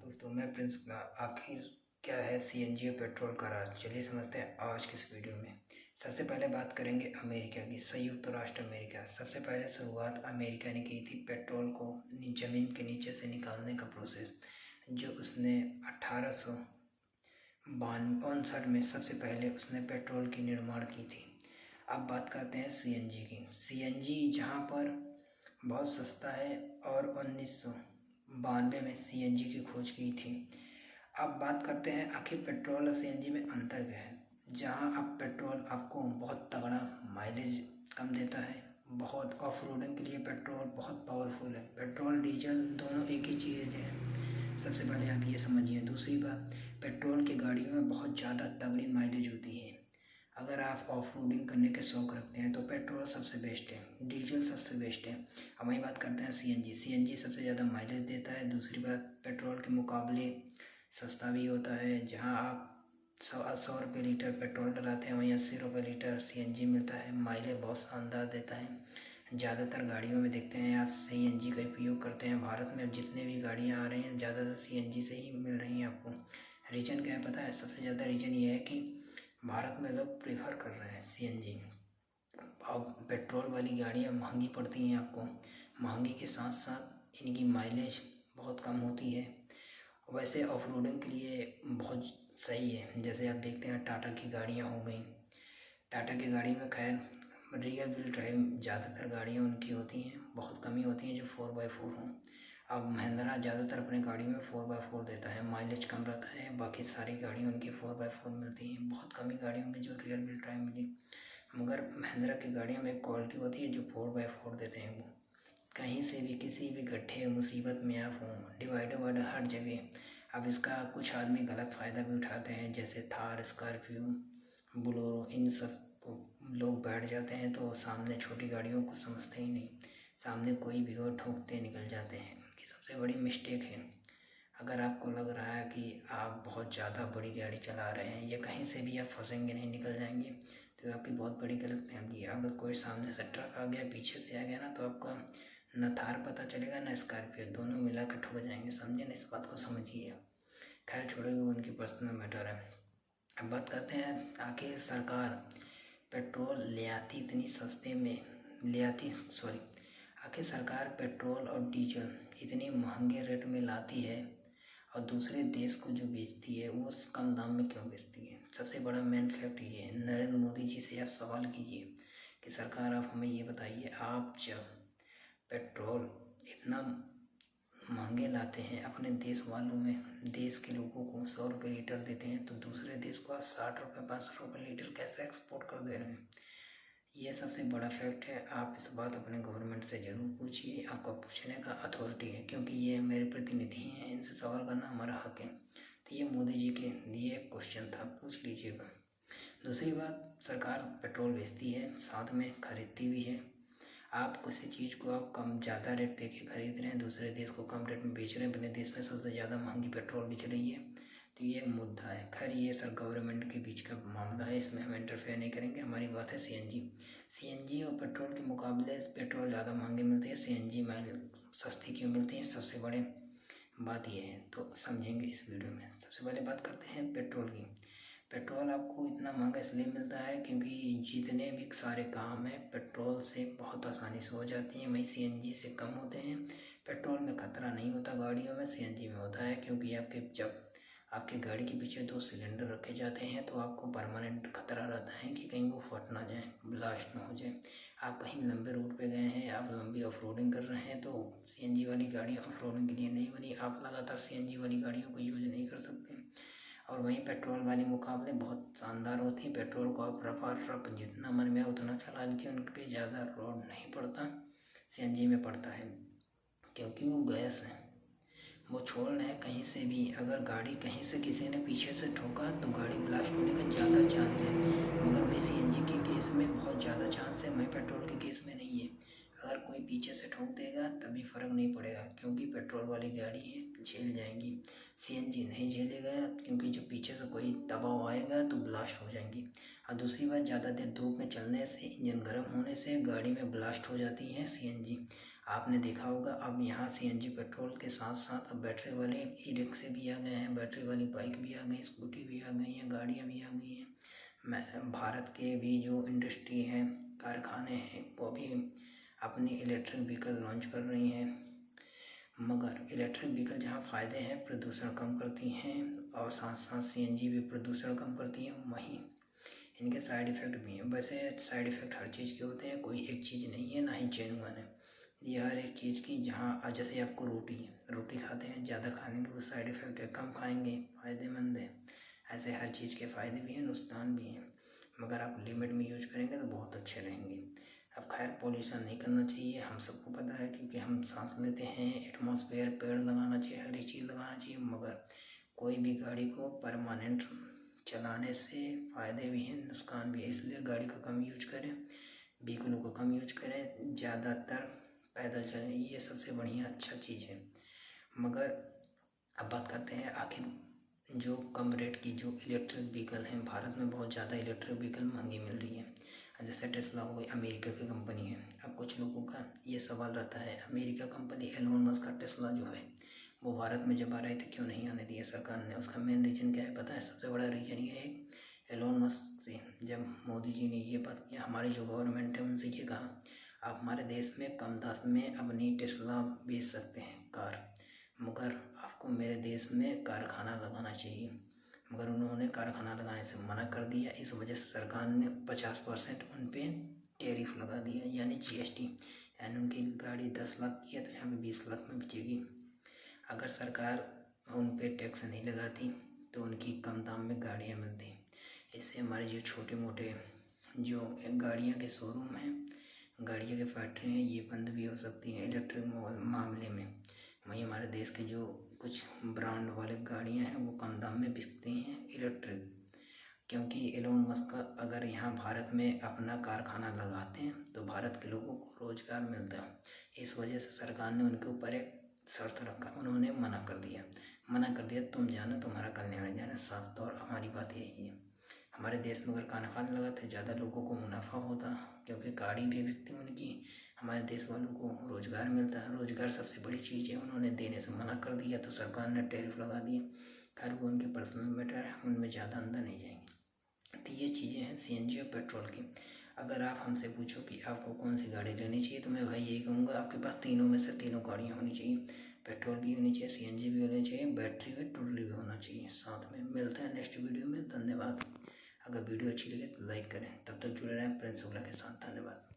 दोस्तों मैं प्रिंस आखिर क्या है सीएनजी और पेट्रोल का राज। चलिए समझते हैं आज की इस वीडियो में। सबसे पहले बात करेंगे अमेरिका की। संयुक्त राष्ट्र अमेरिका सबसे पहले शुरुआत अमेरिका ने की थी पेट्रोल को ज़मीन के नीचे से निकालने का प्रोसेस, जो उसने 1859 में सबसे पहले उसने पेट्रोल की निर्माण की थी। अब बात करते हैं सीएनजी की। सीएनजी जहाँ पर बहुत सस्ता है और 1992 में सीएनजी की खोज की थी। अब बात करते हैं आखिर पेट्रोल और सीएनजी में अंतर क्या है। जहां अब पेट्रोल आपको बहुत तगड़ा माइलेज कम देता है, बहुत ऑफ रोडिंग के लिए पेट्रोल बहुत पावरफुल है। पेट्रोल डीजल दोनों एक ही चीज़ है, सबसे पहले आप ये समझिए। दूसरी बात, पेट्रोल की गाड़ियों में बहुत ज़्यादा तगड़ी माइलेज होती है। अगर आप ऑफ रोडिंग करने के शौक़ रखते हैं तो पेट्रोल सबसे बेस्ट है, डीजल सबसे बेस्ट है। अब वही बात करते हैं सीएनजी। सीएनजी सबसे ज़्यादा माइलेज देता है। दूसरी बात, पेट्रोल के मुकाबले सस्ता भी होता है। जहां आप 100 रुपये लीटर पेट्रोल डलाते हैं, वहीं 80 रुपये लीटर सीएनजी मिलता है। माइलेज बहुत शानदार देता है। ज़्यादातर गाड़ियों में देखते हैं आप सीएनजी का उपयोग करते हैं। भारत में अब जितने भी गाड़ियाँ आ रही हैं ज़्यादातर सीएनजी से ही मिल रही हैं आपको। रीज़न क्या है पता है? सबसे ज़्यादा रीज़न ये है कि भारत में लोग प्रेफर कर रहे हैं सीएनजी। अब पेट्रोल वाली गाड़ियाँ महंगी पड़ती हैं आपको, महंगी के साथ साथ इनकी माइलेज बहुत कम होती है। वैसे ऑफ रोडिंग के लिए बहुत सही है। जैसे आप देखते हैं टाटा की गाड़ियाँ हो गई, टाटा की गाड़ी में खैर रियर व्हील ड्राइव ज़्यादातर गाड़ियाँ उनकी होती हैं, बहुत कम ही होती हैं जो 4x4 हों। अब महिंद्रा ज़्यादातर अपनी गाड़ी में 4x4 देता है, माइलेज कम रहता है। बाकी सारी गाड़ियाँ उनकी 4x4 मिलती हैं। बहुत कम ही गाड़ियों में जो रियर व्हील ड्राइव मिली, मगर महिंद्रा की गाड़ियों में एक क्वालिटी होती है जो 4x4 देते हैं। वो कहीं से भी किसी भी गड्ढे मुसीबत में आप हों, डिवाइडर हर जगह। अब इसका कुछ आदमी गलत फ़ायदा भी उठाते हैं, जैसे थार, स्कॉर्पियो, बोलेरो, इन सब को लोग बैठ जाते हैं तो सामने छोटी गाड़ियों को समझते ही नहीं, सामने कोई भी और ठोकते निकल जाते हैं। उनकी सबसे बड़ी मिस्टेक है। अगर आपको लग रहा है कि आप बहुत ज़्यादा बड़ी गाड़ी चला रहे हैं या कहीं से भी आप फंसेंगे नहीं, निकल जाएंगे, तो आपकी बहुत बड़ी गलतफहमी है। अगर कोई सामने से ट्रक आ गया, पीछे से आ गया ना, तो आपका न थार पता चलेगा न स्कॉर्पियो, दोनों मिला कर ठुक जाएंगे। समझे ना, इस बात को समझिए। खैर छोड़िए, वो उनकी पर्सनल मैटर है। अब बात करते हैं आखिर सरकार पेट्रोल आखिर सरकार पेट्रोल और डीजल इतने महंगे रेट में लाती है और दूसरे देश को जो बेचती है वो कम दाम में क्यों बेचती है? सबसे बड़ा मेन फैक्ट ये है। नरेंद्र मोदी जी से आप सवाल कीजिए कि सरकार आप हमें ये बताइए, आप जब पेट्रोल इतना महंगे लाते हैं अपने देश वालों में, देश के लोगों को 100 रुपये लीटर देते हैं, तो दूसरे देश को आप 60 रुपये 65 रुपये लीटर कैसे एक्सपोर्ट कर दे रहे हैं? ये सबसे बड़ा फैक्ट है। आप इस बात अपने गवर्नमेंट से ज़रूर पूछिए, आपका पूछने का अथॉरिटी है, क्योंकि ये मेरे प्रतिनिधि हैं, इनसे सवाल करना हमारा हक है। तो ये मोदी जी के लिए एक क्वेश्चन था, पूछ लीजिएगा। दूसरी बात, सरकार पेट्रोल बेचती है, साथ में खरीदती भी है। आप किसी चीज़ को आप कम ज़्यादा रेट दे के खरीद रहे हैं, दूसरे देश को कम रेट में बेच रहे हैं, अपने देश में सबसे ज़्यादा महंगी पेट्रोल बिच रही है। तो ये मुद्दा है। खैर ये सर गवर्नमेंट के बीच का मामला है, इसमें हम इंटरफेयर नहीं करेंगे। हमारी बात है सीएनजी और पेट्रोल के मुकाबले पेट्रोल ज़्यादा महंगी मिलती है, सीएनजी सस्ती क्यों मिलती है? सबसे बड़ी बात ये है, तो समझेंगे इस वीडियो में। सबसे पहले बात करते हैं पेट्रोल की। पेट्रोल आपको इतना महंगा इसलिए मिलता है क्योंकि जितने भी सारे काम हैं पेट्रोल से बहुत आसानी से हो जाती हैं, वहीं सीएनजी से कम होते हैं। पेट्रोल में खतरा नहीं होता गाड़ियों में, सीएनजी में होता है, क्योंकि जब आपके गाड़ी के पीछे 2 सिलेंडर रखे जाते हैं तो आपको परमानेंट खतरा रहता है कि कहीं वो फट ना जाए, ब्लास्ट ना हो जाए। आप कहीं लंबे रूट पे गए हैं, आप लंबी ऑफ रोडिंग कर रहे हैं, तो सीएनजी वाली गाड़ी ऑफ रोडिंग के लिए नहीं बनी। आप लगातार सीएनजी वाली गाड़ियों को यूज नहीं कर सकते। और वहीं पेट्रोल वाली मुकाबले बहुत शानदार होती है। पेट्रोल को आप रफ जितना मन में उतना चला लीजिए, उन पर ज़्यादा लोड नहीं पड़ता। सीएनजी में पड़ता है, क्योंकि वो गैस है, वो छोड़ रहे हैं कहीं से भी। अगर गाड़ी कहीं से किसी ने पीछे से ठोका तो गाड़ी ब्लास्ट होने का ज़्यादा चांस है, मगर वही सीएनजी के केस में बहुत ज़्यादा चांस है, वही पेट्रोल के केस में नहीं है। अगर कोई पीछे से ठोक देगा तभी फ़र्क नहीं पड़ेगा, क्योंकि पेट्रोल वाली गाड़ी है, झेल जाएंगी। सीएनजी नहीं झेलेगा, क्योंकि जब पीछे से कोई दबाव आएगा तो ब्लास्ट हो जाएंगी। और दूसरी बात, ज़्यादा देर धूप में चलने से, इंजन गर्म होने से गाड़ी में ब्लास्ट हो जाती है सीएनजी। आपने देखा होगा अब यहाँ सीएनजी पेट्रोल के साथ साथ अब बैटरी वाले ई रिक्शे भी आ गए हैं, बैटरी वाली बाइक भी आ गई, स्कूटी भी आ गई हैं, गाड़ियाँ भी आ गई हैं। भारत के भी जो इंडस्ट्री हैं, कारखाने हैं, वो भी अपनी इलेक्ट्रिक व्हीकल लॉन्च कर रही हैं। मगर इलेक्ट्रिक व्हीकल जहाँ फ़ायदे हैं, प्रदूषण कम करती हैं और साथ साथ सीएनजी भी प्रदूषण कम करती है, वहीं इनके साइड इफ़ेक्ट भी हैं। वैसे साइड इफ़ेक्ट हर चीज़ के होते हैं, कोई एक चीज़ नहीं है, ना ही जेन्युइन है ये हर एक चीज़ की। जहाँ जैसे आपको रोटी खाते हैं, ज़्यादा खाने के वो साइड इफ़ेक्ट है, कम खाएंगे फ़ायदेमंद है। ऐसे हर चीज़ के फ़ायदे भी हैं, नुकसान भी हैं, मगर आप लिमिट में यूज करेंगे तो बहुत अच्छे रहेंगे। अब खैर पॉल्यूशन नहीं करना चाहिए, हम सबको पता है, क्योंकि हम सांस लेते हैं, एटमॉस्फेयर, पेड़ लगाना चाहिए, हर एक चीज़ लगाना चाहिए। मगर कोई भी गाड़ी को परमानेंट चलाने से फ़ायदे भी हैं, नुकसान भी है, इसलिए गाड़ी को कम यूज करें, व्हीकलों को कम यूज करें, ज़्यादातर पैदल चलें, ये सबसे बढ़िया अच्छा चीज़ है। मगर अब बात करते हैं आखिर जो कम रेट की जो इलेक्ट्रिक व्हीकल हैं, भारत में बहुत ज़्यादा इलेक्ट्रिक व्हीकल महंगी मिल रही है। जैसे टेस्ला हो गई, अमेरिका की कंपनी है। अब कुछ लोगों का ये सवाल रहता है, अमेरिका कंपनी एलोन मस्क का टेस्ला जो है वो भारत में जब आ रहे थे क्यों नहीं आने दिया सरकार ने? उसका मेन रीज़न क्या है पता है? सबसे बड़ा रीज़न ये है, एलोन मस्क से जब मोदी जी ने ये बात किया, हमारी जो गवर्नमेंट है उनसे ये कहा, आप हमारे देश में कम दाम में अपनी टेस्ला बेच सकते हैं कार, मगर आपको मेरे देश में कारखाना लगाना चाहिए। मगर उन्होंने कारखाना लगाने से मना कर दिया। इस वजह से सरकार ने 50% उन पर टैरिफ लगा दिया, यानी जीएसटी। यानी उनकी गाड़ी 10 लाख की है तो यहाँ पे 20 लाख में बिकेगी। अगर सरकार उन पर टैक्स नहीं लगाती तो उनकी कम दाम में गाड़ियाँ मिलती। इससे हमारे जो छोटे मोटे जो गाड़ियाँ के शोरूम हैं, गाड़ियों की फैक्ट्री हैं, ये बंद भी हो सकती हैं इलेक्ट्रिक मामले में। वहीं हमारे देश के जो कुछ ब्रांड वाले गाड़ियाँ हैं वो कम दाम में बिकती हैं इलेक्ट्रिक, क्योंकि एलोन मस्क अगर यहाँ भारत में अपना कारखाना लगाते हैं तो भारत के लोगों को रोज़गार मिलता है। इस वजह से सरकार ने उनके ऊपर एक शर्त रखा, उन्होंने मना कर दिया, तुम जाना, तुम्हारा कल्याण है, जाना। साफ तौर हमारी बात यही है, हमारे देश में अगर कारखाने लगाते ज़्यादा लोगों को मुनाफा होता, क्योंकि गाड़ी भी बिकती उनकी, हमारे देश वालों को रोज़गार मिलता है। रोज़गार सबसे बड़ी चीज़ है, उन्होंने देने से मना कर दिया तो सरकार ने टैरिफ लगा दिए। खैर वो उनके पर्सनल मैटर है, उनमें ज़्यादा अंदर नहीं जाएंगे। तो ये चीज़ें हैं सीएनजी और पेट्रोल की। अगर आप हमसे पूछो कि आपको कौन सी गाड़ी लेनी चाहिए तो मैं भाई यही कहूँगा, आपके पास तीनों में से तीनों गाड़ियाँ होनी चाहिए। पेट्रोल भी होनी चाहिए, सीएनजी भी होनी चाहिए, बैटरी भी टोटली भी होना चाहिए साथ में। मिलते हैं नेक्स्ट वीडियो में, धन्यवाद। अगर वीडियो अच्छी लगे तो लाइक करें, तब तक जुड़े रहें प्रिंस शुक्ला के साथ, धन्यवाद।